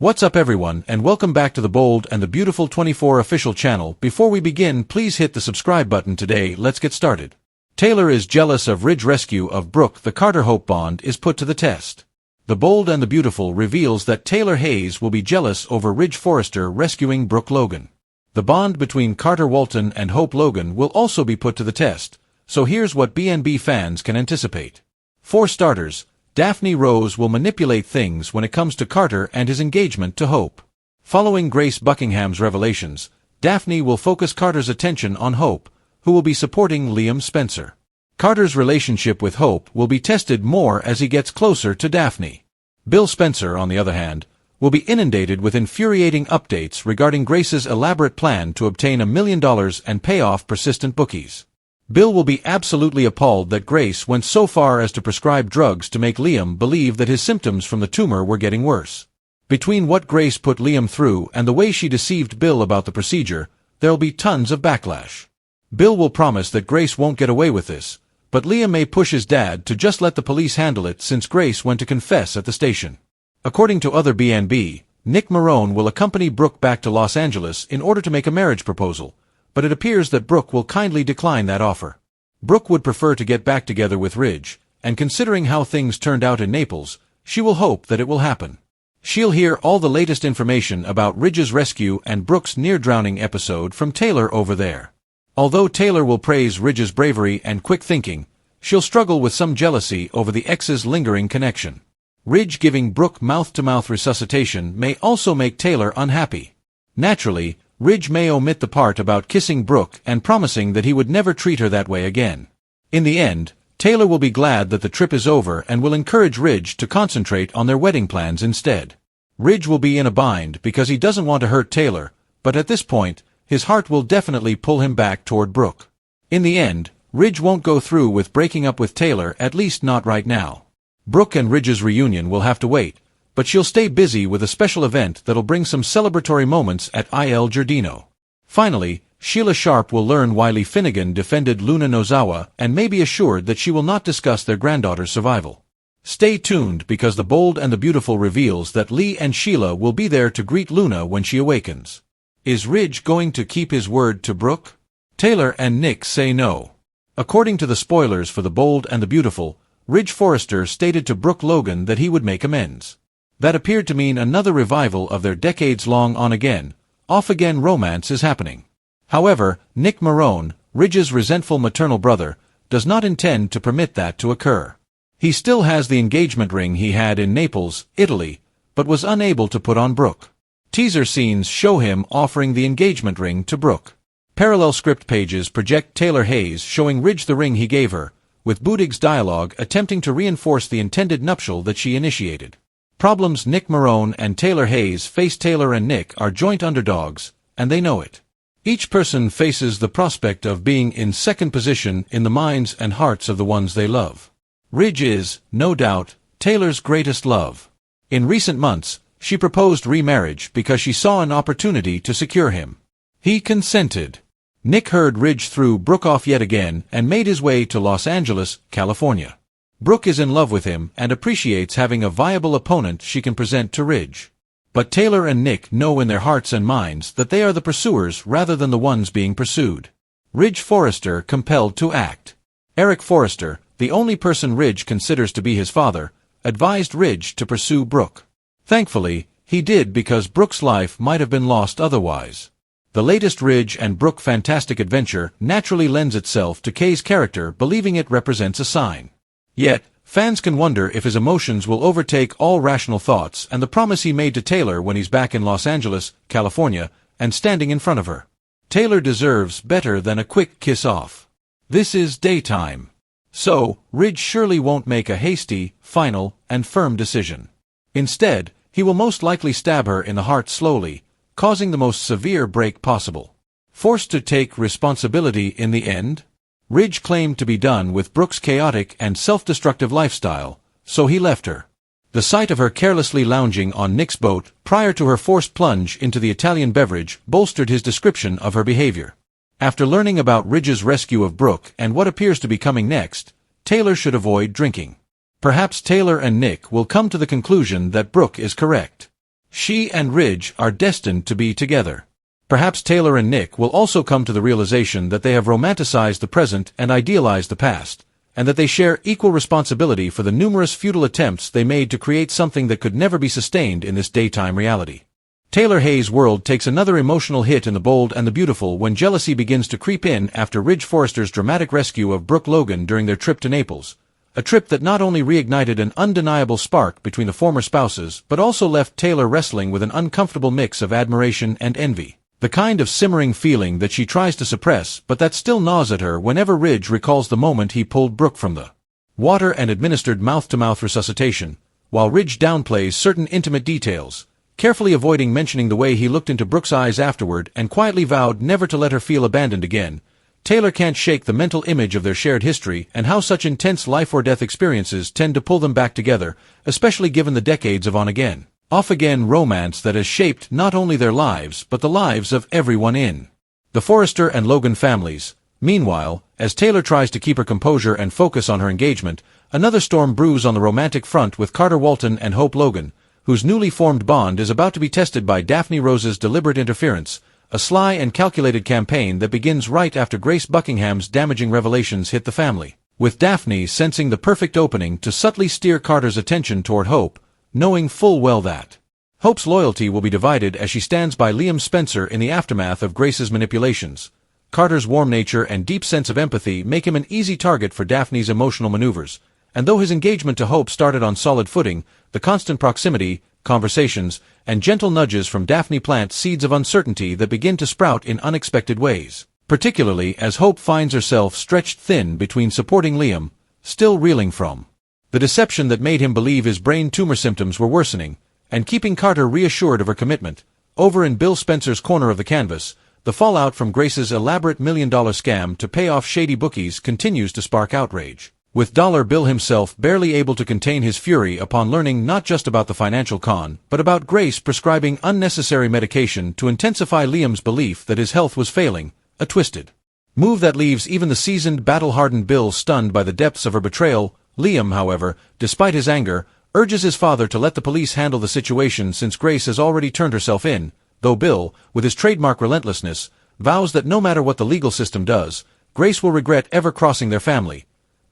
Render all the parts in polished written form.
What's up everyone, and welcome back to the Bold and the Beautiful 24 official channel. Before we begin, please hit the subscribe button today. Let's get started. Taylor is jealous of Ridge's rescue of Brooke. The Carter-Hope bond is put to the test. The Bold and the Beautiful reveals that Taylor Hayes will be jealous over Ridge Forrester rescuing Brooke Logan. The bond between Carter Walton and Hope Logan will also be put to the test, so here's what BNB fans can anticipate. For starters, Daphne Rose will manipulate things when it comes to Carter and his engagement to Hope. Following Grace Buckingham's revelations, Daphne will focus Carter's attention on Hope, who will be supporting Liam Spencer. Carter's relationship with Hope will be tested more as he gets closer to Daphne. Bill Spencer, on the other hand, will be inundated with infuriating updates regarding Grace's elaborate plan to obtain $1 million and pay off persistent bookies. Bill will be absolutely appalled that Grace went so far as to prescribe drugs to make Liam believe that his symptoms from the tumor were getting worse. Between what Grace put Liam through and the way she deceived Bill about the procedure, there'll be tons of backlash. Bill will promise that Grace won't get away with this, but Liam may push his dad to just let the police handle it since Grace went to confess at the station. According to other BNB, Nick Marone will accompany Brooke back to Los Angeles in order to make a marriage proposal, but it appears that Brooke will kindly decline that offer. Brooke would prefer to get back together with Ridge, and considering how things turned out in Naples, she will hope that it will happen. She'll hear all the latest information about Ridge's rescue and Brooke's near-drowning episode from Taylor over there. Although Taylor will praise Ridge's bravery and quick thinking, she'll struggle with some jealousy over the ex's lingering connection. Ridge giving Brooke mouth-to-mouth resuscitation may also make Taylor unhappy. Naturally, Ridge may omit the part about kissing Brooke and promising that he would never treat her that way again. In the end, Taylor will be glad that the trip is over and will encourage Ridge to concentrate on their wedding plans instead. Ridge will be in a bind because he doesn't want to hurt Taylor, but at this point, his heart will definitely pull him back toward Brooke. In the end, Ridge won't go through with breaking up with Taylor, at least not right now. Brooke and Ridge's reunion will have to wait, but she'll stay busy with a special event that'll bring some celebratory moments at Il Giardino. Finally, Sheila Sharp will learn why Lee Finnegan defended Luna Nozawa and may be assured that she will not discuss their granddaughter's survival. Stay tuned because the Bold and the Beautiful reveals that Lee and Sheila will be there to greet Luna when she awakens. Is Ridge going to keep his word to Brooke? Taylor and Nick say no. According to the spoilers for the Bold and the Beautiful, Ridge Forrester stated to Brooke Logan that he would make amends. That appeared to mean another revival of their decades-long on-again, off-again romance is happening. However, Nick Marone, Ridge's resentful maternal brother, does not intend to permit that to occur. He still has the engagement ring he had in Naples, Italy, but was unable to put on Brooke. Teaser scenes show him offering the engagement ring to Brooke. Parallel script pages project Taylor Hayes showing Ridge the ring he gave her, with Budig's dialogue attempting to reinforce the intended nuptial that she initiated. Problems Nick Marone and Taylor Hayes face. Taylor and Nick are joint underdogs, and they know it. Each person faces the prospect of being in second position in the minds and hearts of the ones they love. Ridge is, no doubt, Taylor's greatest love. In recent months, she proposed remarriage because she saw an opportunity to secure him. He consented. Nick heard Ridge threw Brooke off yet again and made his way to Los Angeles, California. Brooke is in love with him and appreciates having a viable opponent she can present to Ridge. But Taylor and Nick know in their hearts and minds that they are the pursuers rather than the ones being pursued. Ridge Forrester compelled to act. Eric Forrester, the only person Ridge considers to be his father, advised Ridge to pursue Brooke. Thankfully, he did because Brooke's life might have been lost otherwise. The latest Ridge and Brooke fantastic adventure naturally lends itself to Kay's character, believing it represents a sign. Yet, fans can wonder if his emotions will overtake all rational thoughts and the promise he made to Taylor when he's back in Los Angeles, California, and standing in front of her. Taylor deserves better than a quick kiss-off. This is daytime. So, Ridge surely won't make a hasty, final, and firm decision. Instead, he will most likely stab her in the heart slowly, causing the most severe break possible. Forced to take responsibility in the end? Ridge claimed to be done with Brooke's chaotic and self-destructive lifestyle, so he left her. The sight of her carelessly lounging on Nick's boat prior to her forced plunge into the Italian beverage bolstered his description of her behavior. After learning about Ridge's rescue of Brooke and what appears to be coming next, Taylor should avoid drinking. Perhaps Taylor and Nick will come to the conclusion that Brooke is correct. She and Ridge are destined to be together. Perhaps Taylor and Nick will also come to the realization that they have romanticized the present and idealized the past, and that they share equal responsibility for the numerous futile attempts they made to create something that could never be sustained in this daytime reality. Taylor Hayes' world takes another emotional hit in The Bold and the Beautiful when jealousy begins to creep in after Ridge Forrester's dramatic rescue of Brooke Logan during their trip to Naples, a trip that not only reignited an undeniable spark between the former spouses but also left Taylor wrestling with an uncomfortable mix of admiration and envy. The kind of simmering feeling that she tries to suppress but that still gnaws at her whenever Ridge recalls the moment he pulled Brooke from the water and administered mouth-to-mouth resuscitation, while Ridge downplays certain intimate details, carefully avoiding mentioning the way he looked into Brooke's eyes afterward and quietly vowed never to let her feel abandoned again. Taylor can't shake the mental image of their shared history and how such intense life-or-death experiences tend to pull them back together, especially given the decades of on-again, off-again romance that has shaped not only their lives but the lives of everyone in the Forrester and Logan families. Meanwhile, as Taylor tries to keep her composure and focus on her engagement, another storm brews on the romantic front with Carter Walton and Hope Logan, whose newly formed bond is about to be tested by Daphne Rose's deliberate interference, a sly and calculated campaign that begins right after Grace Buckingham's damaging revelations hit the family, with Daphne sensing the perfect opening to subtly steer Carter's attention toward Hope, knowing full well that Hope's loyalty will be divided as she stands by Liam Spencer in the aftermath of Grace's manipulations. Carter's warm nature and deep sense of empathy make him an easy target for Daphne's emotional maneuvers, and though his engagement to Hope started on solid footing, the constant proximity, conversations, and gentle nudges from Daphne plant seeds of uncertainty that begin to sprout in unexpected ways, particularly as Hope finds herself stretched thin between supporting Liam, still reeling from the deception that made him believe his brain tumor symptoms were worsening, and keeping Carter reassured of her commitment. Over in Bill Spencer's corner of the canvas, the fallout from Grace's elaborate million-dollar scam to pay off shady bookies continues to spark outrage, with Dollar Bill himself barely able to contain his fury upon learning not just about the financial con, but about Grace prescribing unnecessary medication to intensify Liam's belief that his health was failing, a twisted move that leaves even the seasoned, battle-hardened Bill stunned by the depths of her betrayal. Liam, however, despite his anger, urges his father to let the police handle the situation since Grace has already turned herself in, though Bill, with his trademark relentlessness, vows that no matter what the legal system does, Grace will regret ever crossing their family.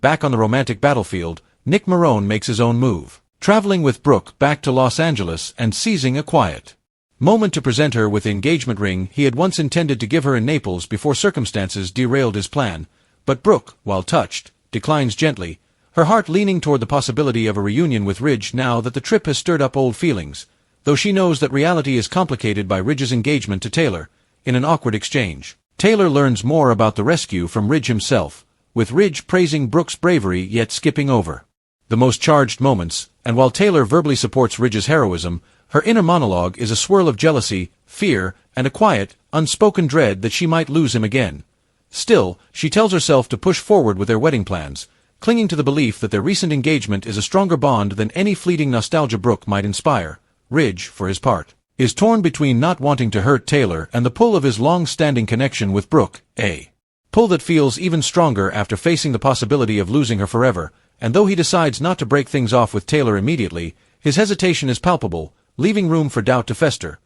Back on the romantic battlefield, Nick Marone makes his own move, traveling with Brooke back to Los Angeles and seizing a quiet moment to present her with the engagement ring he had once intended to give her in Naples before circumstances derailed his plan. But Brooke, while touched, declines gently, her heart leaning toward the possibility of a reunion with Ridge now that the trip has stirred up old feelings, though she knows that reality is complicated by Ridge's engagement to Taylor. In an awkward exchange, Taylor learns more about the rescue from Ridge himself, with Ridge praising Brooke's bravery yet skipping over the most charged moments, and while Taylor verbally supports Ridge's heroism, her inner monologue is a swirl of jealousy, fear, and a quiet, unspoken dread that she might lose him again. Still, she tells herself to push forward with their wedding plans, clinging to the belief that their recent engagement is a stronger bond than any fleeting nostalgia Brooke might inspire. Ridge, for his part, is torn between not wanting to hurt Taylor and the pull of his long-standing connection with Brooke, a pull that feels even stronger after facing the possibility of losing her forever, and though he decides not to break things off with Taylor immediately, his hesitation is palpable, leaving room for doubt to fester.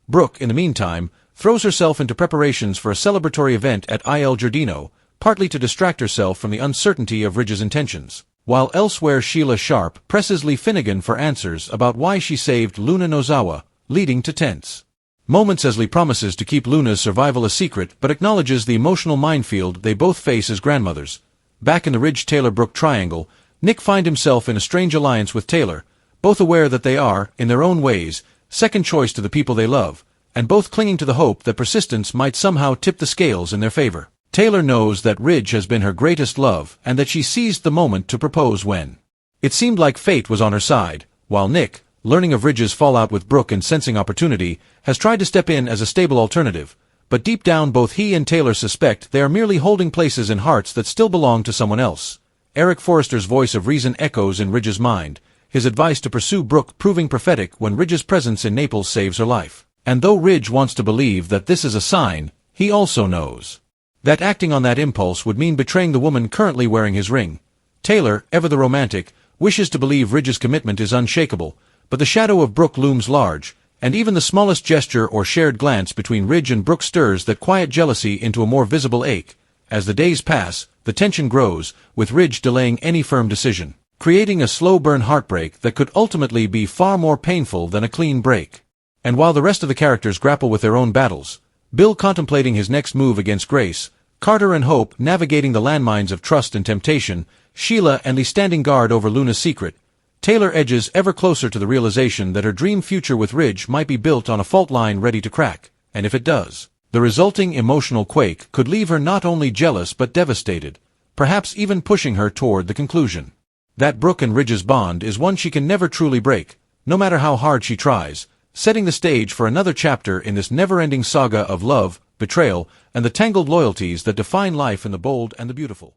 Brooke, in the meantime, throws herself into preparations for a celebratory event at Il Giardino, partly to distract herself from the uncertainty of Ridge's intentions, while elsewhere Sheila Sharp presses Lee Finnegan for answers about why she saved Luna Nozawa, leading to tense moments as Lee promises to keep Luna's survival a secret but acknowledges the emotional minefield they both face as grandmothers. Back in the Ridge-Taylor-Brooke triangle, Nick finds himself in a strange alliance with Taylor, both aware that they are, in their own ways, second choice to the people they love, and both clinging to the hope that persistence might somehow tip the scales in their favor. Taylor knows that Ridge has been her greatest love and that she seized the moment to propose when it seemed like fate was on her side, while Nick, learning of Ridge's fallout with Brooke and sensing opportunity, has tried to step in as a stable alternative, but deep down both he and Taylor suspect they are merely holding places in hearts that still belong to someone else. Eric Forrester's voice of reason echoes in Ridge's mind, his advice to pursue Brooke proving prophetic when Ridge's presence in Naples saves her life. And though Ridge wants to believe that this is a sign, he also knows that acting on that impulse would mean betraying the woman currently wearing his ring. Taylor, ever the romantic, wishes to believe Ridge's commitment is unshakable, but the shadow of Brooke looms large, And even the smallest gesture or shared glance between Ridge and Brooke stirs that quiet jealousy into a more visible ache. As the days pass, the tension grows, with Ridge delaying any firm decision, creating a slow-burn heartbreak that could ultimately be far more painful than a clean break. And while the rest of the characters grapple with their own battles, Bill contemplating his next move against Grace, Carter and Hope navigating the landmines of trust and temptation, Sheila and Lee standing guard over Luna's secret, Taylor edges ever closer to the realization that her dream future with Ridge might be built on a fault line ready to crack, and if it does, the resulting emotional quake could leave her not only jealous but devastated, perhaps even pushing her toward the conclusion that Brooke and Ridge's bond is one she can never truly break, no matter how hard she tries, setting the stage for another chapter in this never-ending saga of love, betrayal, and the tangled loyalties that define life in the bold and the beautiful.